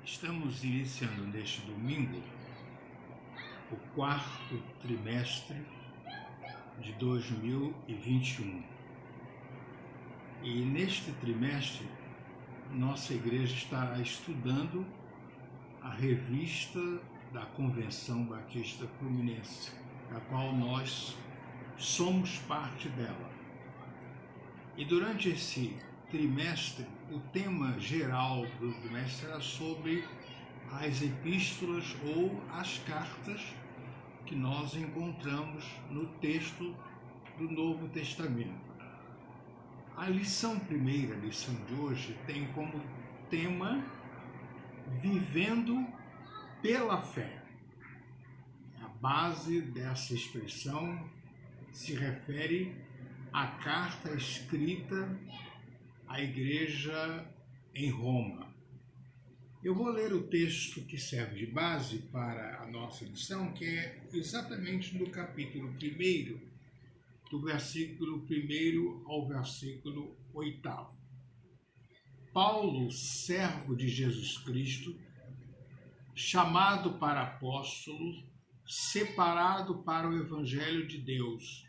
Estamos iniciando neste domingo o quarto trimestre de 2021. E neste trimestre, nossa igreja estará estudando a revista da Convenção Batista Fluminense, da qual nós somos parte dela. E durante esse trimestre, o tema geral do trimestre era sobre as epístolas ou as cartas que nós encontramos no texto do Novo Testamento. A primeira lição de hoje, tem como tema Vivendo pela Fé. A base dessa expressão se refere à carta escrita à igreja em Roma. Eu vou ler o texto que serve de base para a nossa lição, que é exatamente no capítulo 1, do versículo 1 ao versículo 8. Paulo, servo de Jesus Cristo, chamado para apóstolo, separado para o Evangelho de Deus,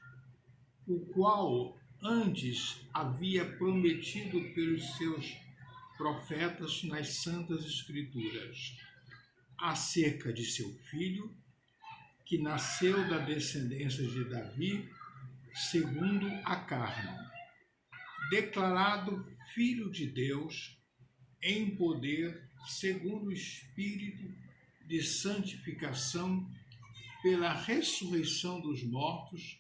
o qual antes havia prometido pelos seus profetas nas Santas Escrituras, acerca de seu filho, que nasceu da descendência de Davi, segundo a carne, declarado Filho de Deus, em poder, segundo o Espírito de santificação, pela ressurreição dos mortos,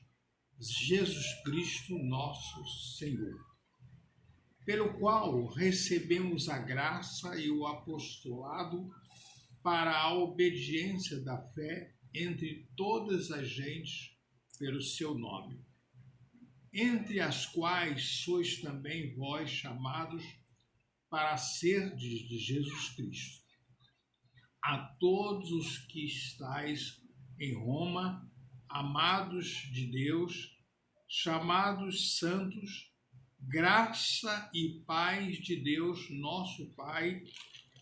Jesus Cristo, nosso Senhor, pelo qual recebemos a graça e o apostolado para a obediência da fé entre todas as gentes pelo seu nome, entre as quais sois também vós chamados para serdes de Jesus Cristo. A todos os que estáis em Roma, amados de Deus, chamados santos, graça e paz de Deus, nosso Pai,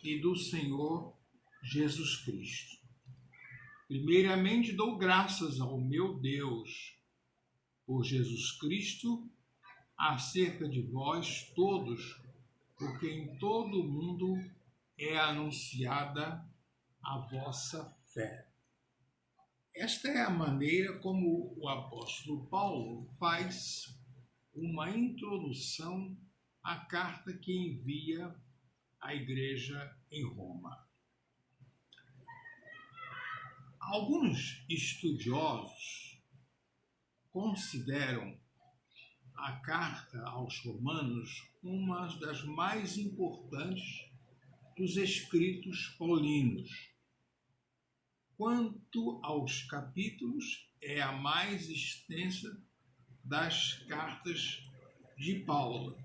e do Senhor Jesus Cristo. Primeiramente dou graças ao meu Deus por Jesus Cristo, acerca de vós todos, porque em todo o mundo é anunciada a vossa fé. Esta é a maneira como o apóstolo Paulo faz uma introdução à carta que envia à igreja em Roma. Alguns estudiosos consideram a carta aos Romanos uma das mais importantes dos escritos paulinos. Quanto aos capítulos, é a mais extensa das cartas de Paulo.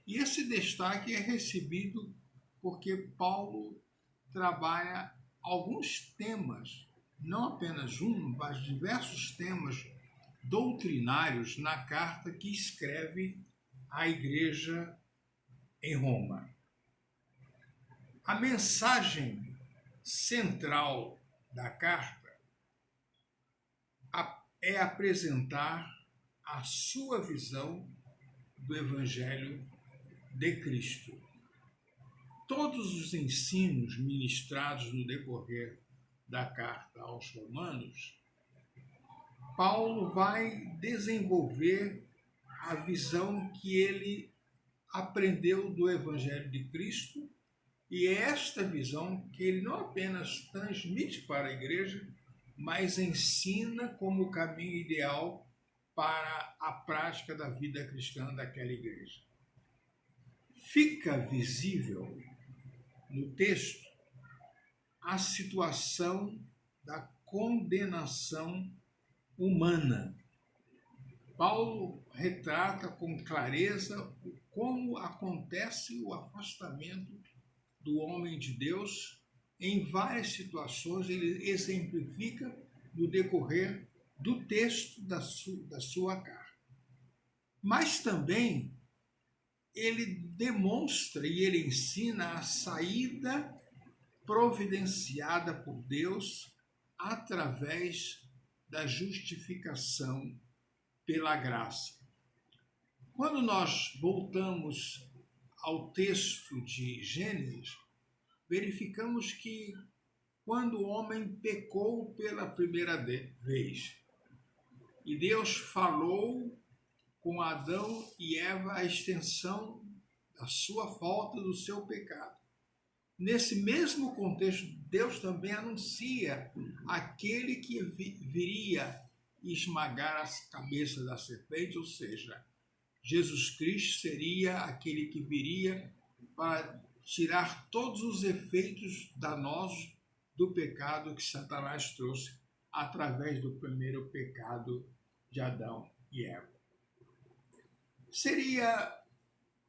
E esse destaque é recebido porque Paulo trabalha alguns temas, não apenas um, mas diversos temas doutrinários na carta que escreve à igreja em Roma. A mensagem central da carta é apresentar a sua visão do Evangelho de Cristo. Todos os ensinos ministrados no decorrer da carta aos Romanos, Paulo vai desenvolver a visão que ele aprendeu do Evangelho de Cristo, e é esta visão que ele não apenas transmite para a igreja, mas ensina como o caminho ideal para a prática da vida cristã daquela igreja. Fica visível no texto a situação da condenação humana. Paulo retrata com clareza como acontece o afastamento do homem de Deus. Em várias situações ele exemplifica no decorrer do texto da sua carta. Mas também ele demonstra e ele ensina a saída providenciada por Deus através da justificação pela graça. Quando nós voltamos ao texto de Gênesis, verificamos que quando o homem pecou pela primeira vez, e Deus falou com Adão e Eva a extensão da sua falta, do seu pecado. Nesse mesmo contexto, Deus também anuncia aquele que viria esmagar a cabeça da serpente, ou seja, Jesus Cristo seria aquele que viria para tirar todos os efeitos danosos do pecado que Satanás trouxe através do primeiro pecado de Adão e Eva. Seria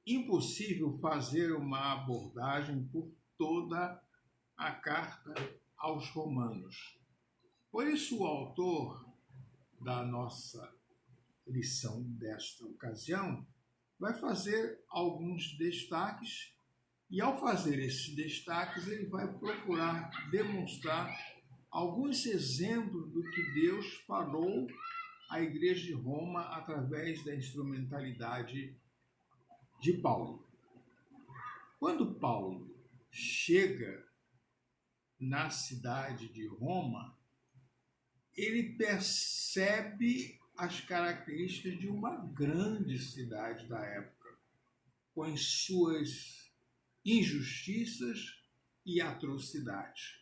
impossível fazer uma abordagem por toda a carta aos Romanos. Por isso, o autor da nossa lição desta ocasião vai fazer alguns destaques, e ao fazer esses destaques, ele vai procurar demonstrar alguns exemplos do que Deus falou à Igreja de Roma através da instrumentalidade de Paulo. Quando Paulo chega na cidade de Roma, ele percebe as características de uma grande cidade da época, com as suas injustiças e atrocidades.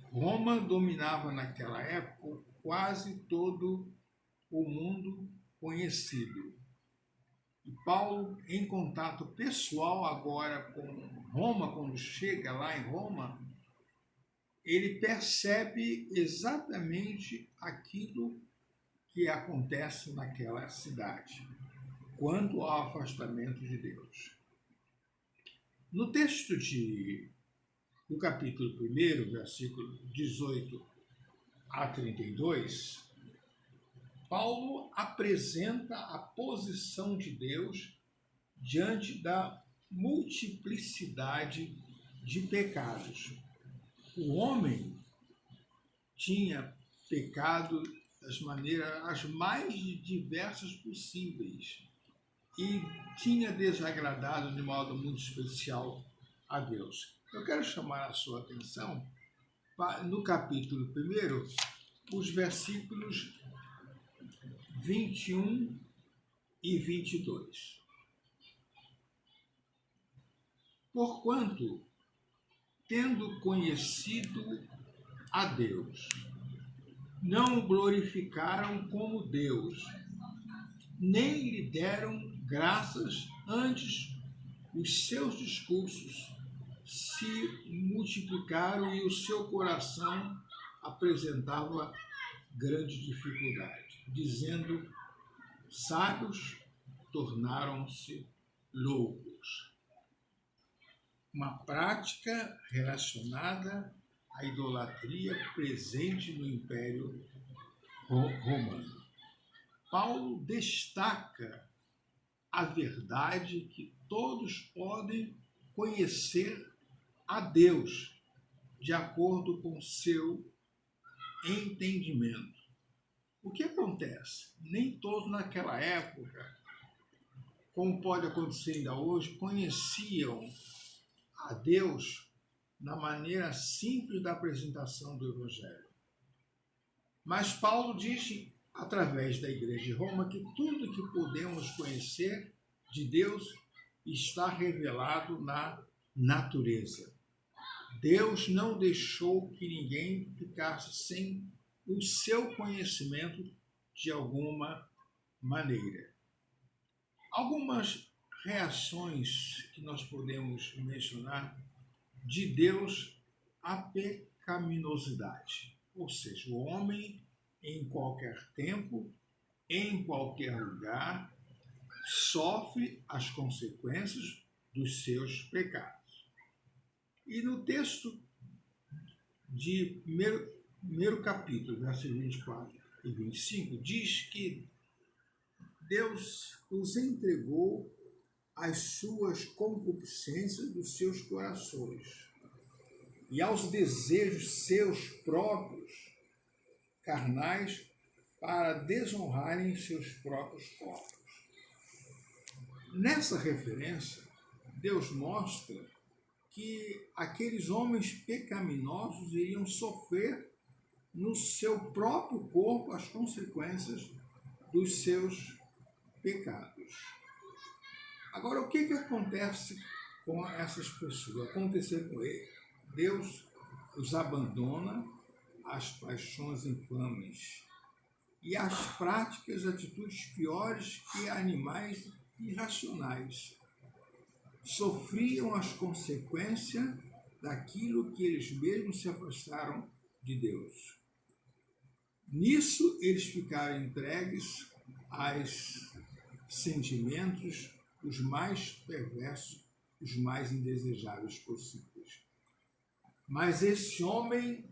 Roma dominava naquela época quase todo o mundo conhecido. E Paulo, em contato pessoal agora com Roma, quando chega lá em Roma, ele percebe exatamente aquilo que acontece naquela cidade, quanto ao afastamento de Deus. No texto do capítulo 1, versículo 18 a 32, Paulo apresenta a posição de Deus diante da multiplicidade de pecados. O homem tinha pecado das maneiras as mais diversas possíveis e tinha desagradado de modo muito especial a Deus. Eu quero chamar a sua atenção no capítulo 1, os versículos 21 e 22. Porquanto, tendo conhecido a Deus, não o glorificaram como Deus, nem lhe deram graças, antes os seus discursos se multiplicaram e o seu coração apresentava grande dificuldade, dizendo: sábios tornaram-se loucos. Uma prática relacionada à idolatria presente no Império Romano. Paulo destaca a verdade que todos podem conhecer a Deus de acordo com seu entendimento. O que acontece? Nem todos naquela época, como pode acontecer ainda hoje, conheciam a Deus na maneira simples da apresentação do Evangelho. Mas Paulo diz, através da Igreja de Roma, que tudo que podemos conhecer de Deus está revelado na natureza. Deus não deixou que ninguém ficasse sem o seu conhecimento de alguma maneira. Algumas reações que nós podemos mencionar de Deus à pecaminosidade, ou seja, o homem em qualquer tempo, em qualquer lugar, sofre as consequências dos seus pecados. E no texto de primeiro capítulo, versículos 24 e 25, diz que Deus os entregou às suas concupiscências dos seus corações. e aos desejos seus próprios carnais para desonrarem seus próprios corpos. Nessa referência, Deus mostra que aqueles homens pecaminosos iriam sofrer no seu próprio corpo as consequências dos seus pecados. Agora, o que acontece com essas pessoas? Aconteceu com eles. Deus os abandona às paixões infames e às práticas, atitudes piores que animais irracionais. Sofriam as consequências daquilo que eles mesmos se afastaram de Deus. Nisso, eles ficaram entregues aos sentimentos os mais perversos, os mais indesejáveis possíveis. Mas esse homem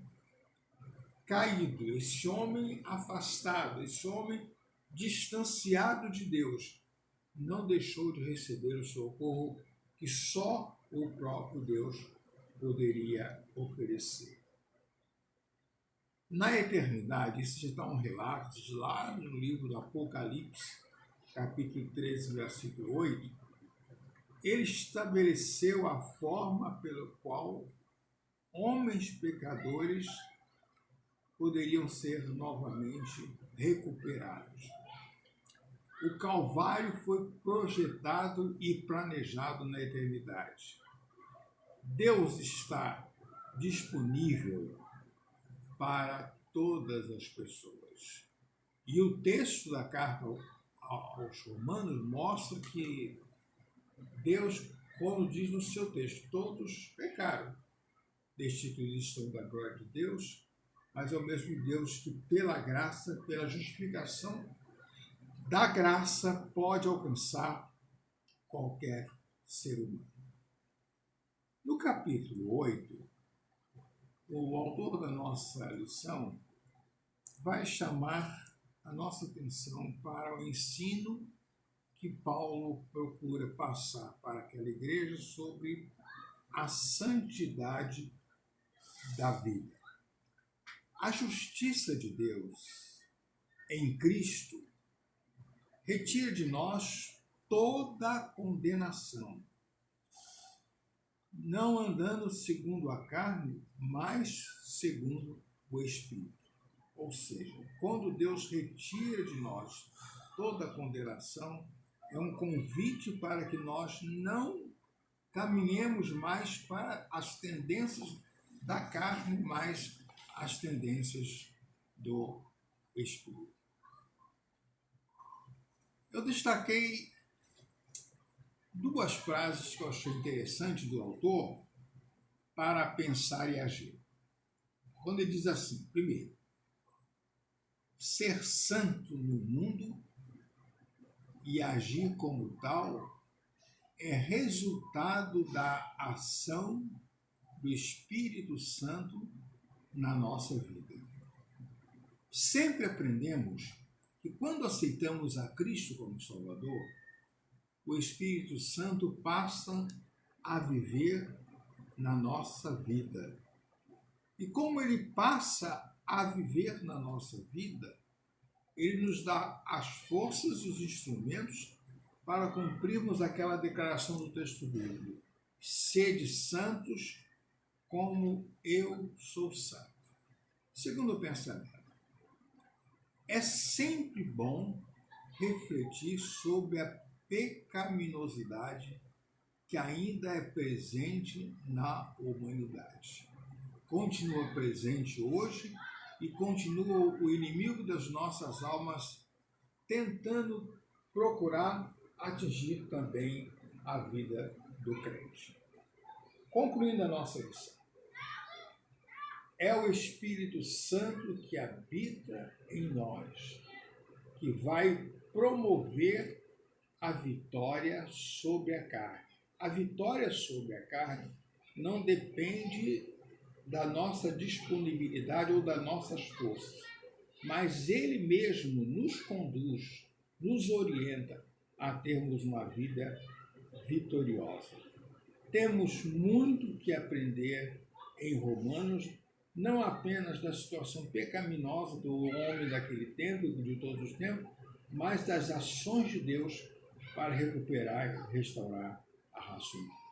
caído, esse homem afastado, esse homem distanciado de Deus, não deixou de receber o socorro que só o próprio Deus poderia oferecer. Na eternidade, isso já está um relato de lá no livro do Apocalipse, capítulo 13, versículo 8, ele estabeleceu a forma pela qual homens pecadores poderiam ser novamente recuperados. O Calvário foi projetado e planejado na eternidade. Deus está disponível para todas as pessoas. E o texto da carta aos Romanos mostra que Deus, como diz no seu texto, todos pecaram, destituídos estão da glória de Deus, mas é o mesmo Deus que, pela graça, pela justificação da graça, pode alcançar qualquer ser humano. No capítulo 8, o autor da nossa lição vai chamar a nossa atenção para o ensino que Paulo procura passar para aquela igreja sobre a santidade da vida. A justiça de Deus em Cristo retira de nós toda a condenação, não andando segundo a carne, mas segundo o Espírito. Ou seja, quando Deus retira de nós toda a condenação, é um convite para que nós não caminhemos mais para as tendências da carne, mas as tendências do Espírito. Eu destaquei duas frases que eu achei interessantes do autor para pensar e agir. Quando ele diz assim, primeiro, ser santo no mundo e agir como tal é resultado da ação do Espírito Santo na nossa vida. Sempre aprendemos que quando aceitamos a Cristo como Salvador, o Espírito Santo passa a viver na nossa vida. E como ele passa a viver na nossa vida, ele nos dá as forças e os instrumentos para cumprirmos aquela declaração do texto bíblico. Sede santos como eu sou santo. Segundo pensamento, é sempre bom refletir sobre a pecaminosidade que ainda é presente na humanidade. Continua presente hoje e continua o inimigo das nossas almas tentando procurar atingir também a vida do crente. Concluindo a nossa lição, é o Espírito Santo que habita em nós, que vai promover a vitória sobre a carne. A vitória sobre a carne não depende da nossa disponibilidade ou das nossas forças, mas Ele mesmo nos conduz, nos orienta a termos uma vida vitoriosa. Temos muito que aprender em Romanos, não apenas da situação pecaminosa do homem daquele tempo e de todos os tempos, mas das ações de Deus para recuperar e restaurar a raça humana.